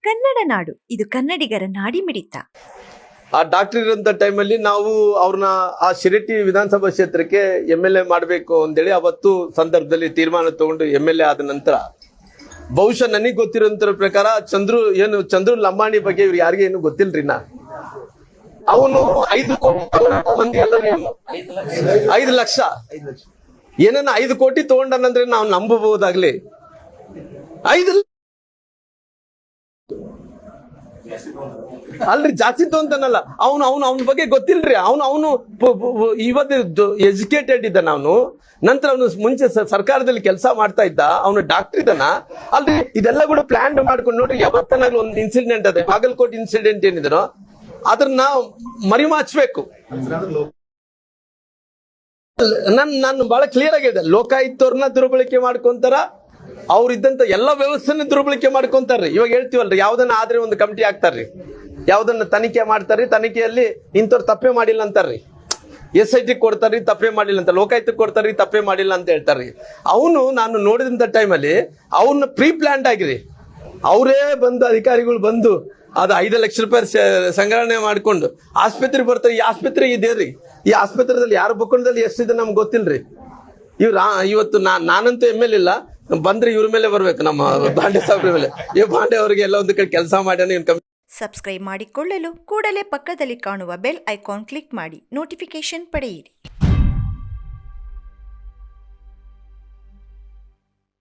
ಕನ್ನಡ ನಾಡು, ಇದು ಕನ್ನಡಿಗರ ನಾಡಿಮಿಡಿತ. ಆ ಡಾಕ್ಟರ್ ಇರೋಂಥ ಟೈಮಲ್ಲಿ ನಾವು ಅವ್ರನ್ನ ಆ ಶಿರಟ್ಟಿ ವಿಧಾನಸಭಾ ಕ್ಷೇತ್ರಕ್ಕೆ MLA ಮಾಡಬೇಕು ಅಂತೇಳಿ ಅವತ್ತು ಸಂದರ್ಭದಲ್ಲಿ ತೀರ್ಮಾನ ತಗೊಂಡು MLA ಆದ ನಂತರ ಬಹುಶಃ ನನಗೆ ಗೊತ್ತಿರೋಂಥ ಪ್ರಕಾರ ಚಂದ್ರು ಲಂಬಾಣಿ ಬಗ್ಗೆ ಇವ್ರು ಯಾರಿಗೆ ಏನು ಗೊತ್ತಿಲ್ರಿ. ಅವನು 5 ಮಂದಿ 5 ಲಕ್ಷ ಏನನ್ನ 5 ಕೋಟಿ ತಗೊಂಡನಂದ್ರೆ ನಾವು ನಂಬಬಹುದಾಗ್ಲಿ. 5 ಅಲ್ರಿ ಜಾಸ್ತಿ ತಗೊಂತಾನಲ್ಲ ಅವನ ಬಗ್ಗೆ ಗೊತ್ತಿಲ್ರಿ. ಅವನು ಇವತ್ತು ಎಜುಕೇಟೆಡ್ ಇದ್ದಾನ. ಅವನು ನಂತರ ಅವನು ಮುಂಚೆ ಸರ್ಕಾರದಲ್ಲಿ ಕೆಲಸ ಮಾಡ್ತಾ ಇದ್ದ. ಅವನು ಡಾಕ್ಟರ್ ಇದ್ದಾನ ಅಲ್ರಿ. ಇದೆಲ್ಲ ಕೂಡ ಪ್ಲಾನ್ ಮಾಡ್ಕೊಂಡು ನೋಡ್ರಿ. ಯಾವತ್ತನಾಗ್ಲಿ ಒಂದು ಇನ್ಸಿಡೆಂಟ್ ಅದೇ ಬಾಗಲಕೋಟೆ ಇನ್ಸಿಡೆಂಟ್ ಏನಿದನೋ ಅದನ್ನ ಮರಿಮಾಚ್ಬೇಕು. ನಾನು ಬಹಳ ಕ್ಲಿಯರ್ ಆಗಿದೆ. ಲೋಕಾಯುಕ್ತವ್ರನ್ನ ದುರ್ಬಳಕೆ ಮಾಡ್ಕೊಂತಾರ, ಅವ್ರಿದ್ದಂತ ಎಲ್ಲ ವ್ಯವಸ್ಥೆನ ದುರ್ಬಳಕೆ ಮಾಡ್ಕೊಂತಾರ್ರಿ. ಇವಾಗ ಹೇಳ್ತೀವಲ್ರಿ, ಯಾವ್ದನ್ನ ಆದ್ರೆ ಒಂದು ಕಮಿಟಿ ಹಾಕ್ತಾರ್ರಿ, ಯಾವ್ದನ್ನ ತನಿಖೆ ಮಾಡ್ತಾರ್ರಿ, ತನಿಖೆಯಲ್ಲಿ ಇಂಥವ್ರು ತಪ್ಪೇ ಮಾಡಿಲ್ಲ ಅಂತಾರ್ರಿ. SIT ಕೊಡ್ತಾರ್ರಿ, ತಪ್ಪೇ ಮಾಡಿಲ್ಲ ಅಂತ. ಲೋಕಾಯುಕ್ತ ಕೊಡ್ತಾರ್ರಿ, ತಪ್ಪೇ ಮಾಡಿಲ್ಲ ಅಂತ ಹೇಳ್ತಾರ್ರಿ. ನಾನು ನೋಡಿದಂತ ಟೈಮಲ್ಲಿ ಅವ್ರನ್ನ ಪ್ರೀ ಪ್ಲಾನ್ಡ್ ಆಗಿರಿ. ಅವರೇ ಬಂದು ಅಧಿಕಾರಿಗಳು ಬಂದು ಅದು 5 ಲಕ್ಷ ರೂಪಾಯಿ ಸಂಗ್ರಹಣೆ ಮಾಡ್ಕೊಂಡು ಆಸ್ಪತ್ರೆಗೆ ಬರ್ತಾರೆ. ಈ ಆಸ್ಪತ್ರೆ ಇದೇರಿ, ಈ ಆಸ್ಪತ್ರೆದಲ್ಲಿ ಯಾರ ಬುಕ್ಕಣದಲ್ಲಿ ಎಷ್ಟಿದೆ ನಮ್ಗೆ ಗೊತ್ತಿಲ್ರಿ. ಇವತ್ತು ನಾನಂತೂ MLA ಇಲ್ಲ, ಬಂದ್ರೆ ಇವ್ರ ಮೇಲೆ ಬರ್ಬೇಕು, ನಮ್ಮ ಬಾಂಡೆ ಸಾಹೇಬ್ರ ಮೇಲೆ. ಈ ಬಾಂಡೆ ಅವರಿಗೆ ಎಲ್ಲ ಒಂದು ಕಡೆ ಕೆಲಸ ಮಾಡ್ಯಾನ. ಸಬ್ಸ್ಕ್ರೈಬ್ ಮಾಡಿಕೊಳ್ಳಲು ಕೂಡಲೇ ಪಕ್ಕದಲ್ಲಿ ಕಾಣುವ ಬೆಲ್ ಐಕಾನ್ ಕ್ಲಿಕ್ ಮಾಡಿ ನೋಟಿಫಿಕೇಶನ್ ಪಡೆಯಿರಿ.